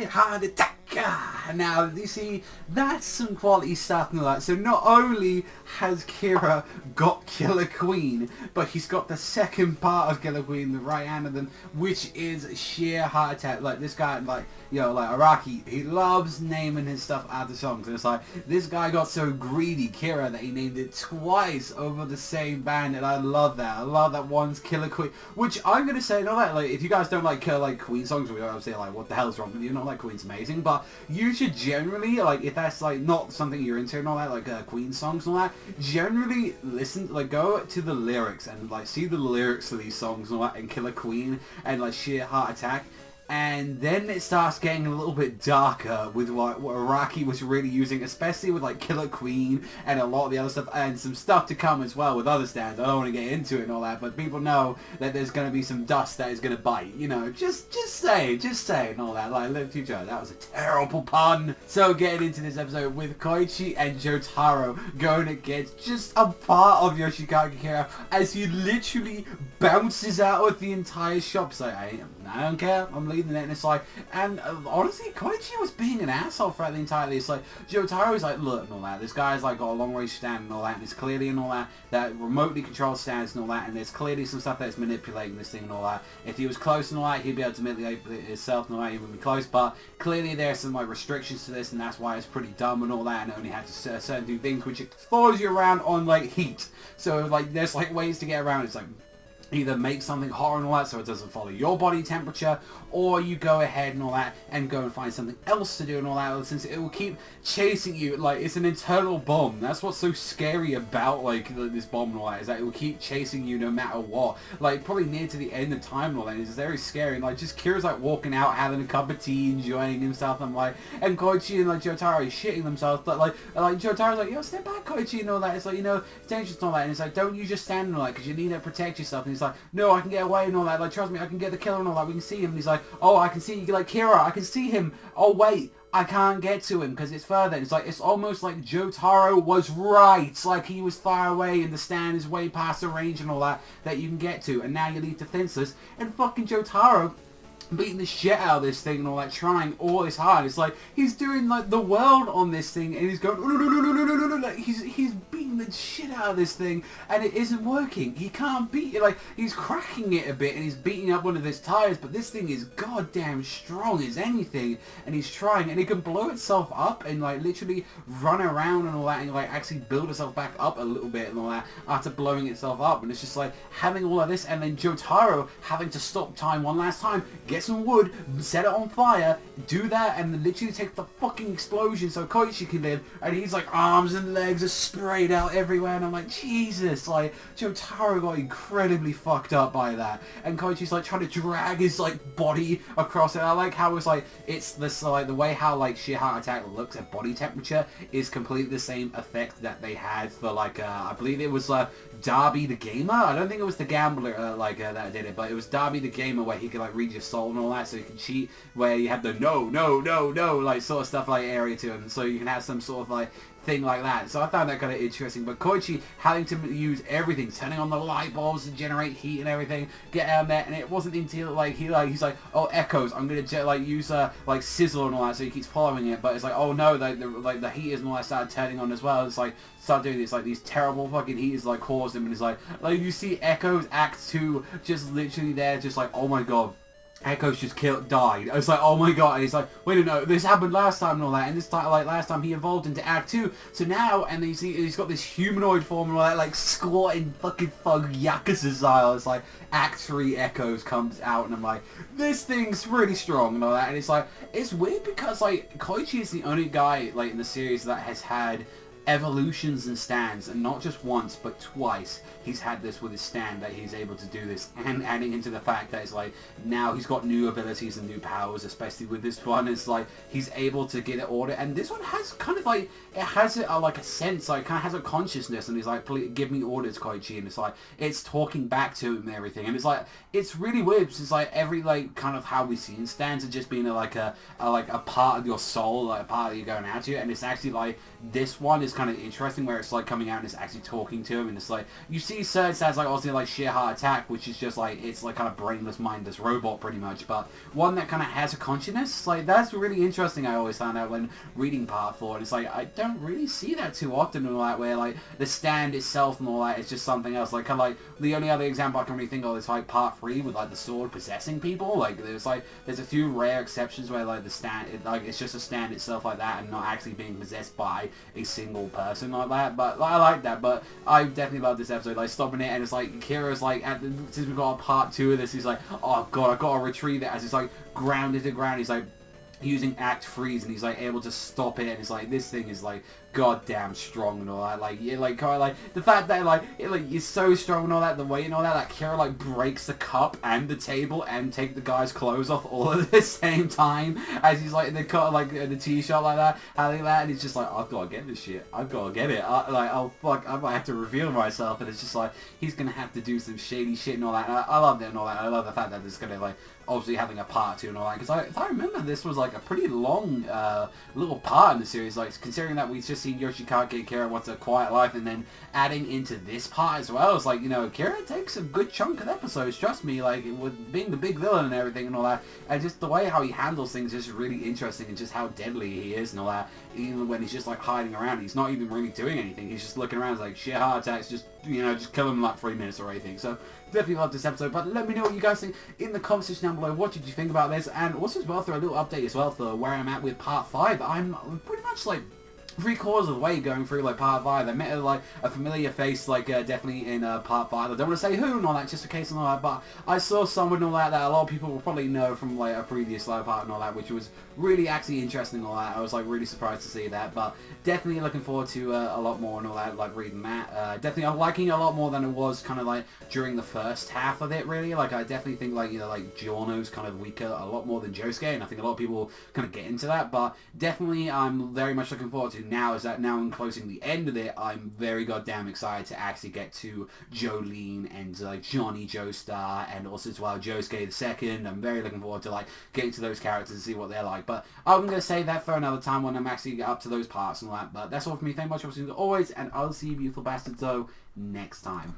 heart attack. Now, you see, that's some quality stuff and all that. So not only has Kira got Killer Queen, but he's got the second part of Killer Queen, the right hand of them, which is sheer heart attack. Like, this guy, like, you know, like, Araki, he loves naming his stuff after songs. And it's like, this guy got so greedy, Kira, that he named it twice over the same band, and I love that. I love that one's Killer Queen, which I'm going to say, not that, like, if you guys don't like Queen songs, we obviously like, what the hell's wrong with you? Not like Queen's amazing, but you should generally, like, if that's, like, not something you're into and all that, like, Queen songs and all that, generally listen, like, go to the lyrics and, like, see the lyrics to these songs and all that, and Killer Queen, and, like, sheer heart attack. And then it starts getting a little bit darker with what Araki was really using, especially with like Killer Queen and a lot of the other stuff, and some stuff to come as well with other stands. I don't want to get into it and all that, but people know that there's going to be some dust that is going to bite, you know, just say and all that. Like, live to each other. That was a terrible pun. So getting into this episode with Koichi and Jotaro going against just a part of Yoshikage Kira as he literally bounces out of the entire shop. So I don't care, I'm leaving it, and it's like, and honestly, Koichi was being an asshole throughout the entire thing. It's like, Jotaro's like, look, and all that, this guy's like got a long range stand and all that, and it's clearly and all that remotely controlled stands and all that, and there's clearly some stuff that's manipulating this thing and all that. If he was close and all that, he'd be able to manipulate himself and all that, he wouldn't be close, but clearly there's some like restrictions to this, and that's why it's pretty dumb and all that, and only had to certain do things, which it follows you around on like heat. So like, there's like ways to get around. It's like, either make something hot and all that so it doesn't follow your body temperature, or you go ahead and all that and go and find something else to do and all that, since it will keep chasing you. Like, it's an internal bomb. That's what's so scary about like this bomb and all that, is that it will keep chasing you no matter what. Like, probably near to the end of time and all that. It's very scary. And like, just Kira's like walking out having a cup of tea, enjoying himself, and like, and Koichi and like Jotaro is shitting themselves, but like Jotaro's like, yo, step back, Koichi, and all that. It's like, you know, it's dangerous and all that, and it's like, don't you just stand and all that, because you need to protect yourself. And he's like, no, I can get away and all that, like, trust me, I can get the killer and all that, we can see him. And he's like, oh, I can see you, like, Kira, I can see him, oh wait, I can't get to him because it's further. It's like, it's almost like Jotaro was right, like he was far away and the stand is way past the range and all that you can get to, and now you leave defenseless, and fucking Jotaro beating the shit out of this thing and all that, trying all this hard. It's like, he's doing like the world on this thing, and he's going, like, he's beating the shit out of this thing, and it isn't working. He can't beat it. Like, he's cracking it a bit, and he's beating up one of his tires, but this thing is goddamn strong as anything, and he's trying, and it can blow itself up and like literally run around and all that, and like actually build itself back up a little bit and all that after blowing itself up. And it's just like having all of this, and then Jotaro having to stop time one last time, get some wood, set it on fire, do that, and then literally take the fucking explosion so Koichi can live, and he's like, arms and legs are sprayed out everywhere, and I'm like, Jesus, like, Jotaro got incredibly fucked up by that, and Koichi's like trying to drag his like body across it. I like how it's like, it's this like, the way how like sheer heart attack looks at body temperature is completely the same effect that they had for like, I believe it was Darby the Gamer. I don't think it was the Gambler that did it, but it was Darby the Gamer, where he could like read your soul and all that, so you can cheat, where you have the no like sort of stuff like area to him, so you can have some sort of like thing like that. So I found that kind of interesting. But Koichi having to use everything, turning on the light bulbs to generate heat and everything, get out there, and it wasn't until like he's like, oh, echoes, I'm gonna like use like sizzle and all that, so he keeps following it. But it's like, oh no, the heaters and all that started turning on as well. It's like, start doing this, like these terrible fucking heaters like caused him, and it's like you see Echoes Act 2 just literally there, just like, oh my god, Echo's just died. I was like, oh my god, and he's like, wait a minute, this happened last time and all that, and this time, like last time he evolved into Act 2, so now, and then you see he's got this humanoid form and all that, like squatting fucking thug Yakuza style. It's like, Act 3 Echoes comes out, and I'm like, this thing's really strong and all that, and it's like, it's weird because like, Koichi is the only guy like in the series that has had evolutions and stands, and not just once but twice he's had this with his stand, that he's able to do this, and adding into the fact that it's like, now he's got new abilities and new powers, especially with this one. It's like he's able to get it order, and this one has kind of like, it has like a sense, like kind of has a consciousness, and he's like, please give me orders, Koichi, and it's like, it's talking back to him and everything, and it's like, it's really weird because it's like every like kind of how we see in stands are just being a part of your soul, like a part that you're going out to, and it's actually like, this one is kind of interesting where it's like coming out and it's actually talking to him, and it's like you see certain stats like obviously like sheer heart attack, which is just like it's like kind of brainless, mindless robot pretty much, but one that kind of has a consciousness. Like that's really interesting. I always found out when reading part 4, and it's like I don't really see that too often and all that, where like the stand itself and all that is just something else. Like kind of like the only other example I can really think of is like part 3 with like the sword possessing people. Like there's a few rare exceptions where like the stand it's just a stand itself like that and not actually being possessed by a single person like that. But I like that. But I definitely love this episode, like stopping it, and it's like Kira's like since we got a part 2 of this, he's like, oh god, I gotta retrieve it, as it's like grounded to ground. He's like using act freeze, and he's like able to stop it, and it's like this thing is like goddamn strong and all that. Like yeah, like kind of like the fact that like it like is so strong and all that, the weight and all that, like Kira like breaks the cup and the table and take the guy's clothes off all at the same time as he's like in the cut like the t-shirt like that, having that, and he's just like, I've got to get this shit, I've got to get it. Oh fuck, I might have to reveal myself, and it's just like he's gonna have to do some shady shit and all that. And I love that and all that. I love the fact that it's gonna like obviously having a part 2 and all that, because if I remember, this was like a pretty long little part in the series, like considering that we've just seen Yoshikage and Kira What's a Quiet Life, and then adding into this part as well. It's like, you know, Kira takes a good chunk of episodes, trust me, like with being the big villain and everything and all that, and just the way how he handles things is just really interesting, and just how deadly he is and all that. Even when he's just like hiding around, he's not even really doing anything, he's just looking around, it's like sheer heart attacks, just, you know, just kill him in like 3 minutes or anything. So definitely love this episode, but let me know what you guys think in the comment section down below. What did you think about this? And also as well, throw a little update as well for where I'm at with part 5. I'm pretty much like 3/4 of the way going through like part 5. I met like a familiar face, like definitely in part 5. I don't want to say who and all that, just in case and all that, but I saw someone and all that a lot of people will probably know from like a previous live part and all that, which was really actually interesting and all that. I was like really surprised to see that, but definitely looking forward to a lot more and all that, like reading that. Definitely I'm liking it a lot more than it was kind of like during the first half of it, really. Like I definitely think like, you know, like Giorno's kind of weaker a lot more than Josuke, and I think a lot of people kind of get into that, but definitely I'm very much looking forward to now is that now in closing the end of it, I'm very goddamn excited to actually get to Jolene and like Johnny Joestar, and also as well Josuke the second. I'm very looking forward to like getting to those characters and see what they're like, but I'm going to save that for another time when I'm actually up to those parts and all that. But that's all from me. Thank you much for watching as always, and I'll see you beautiful bastards though next time.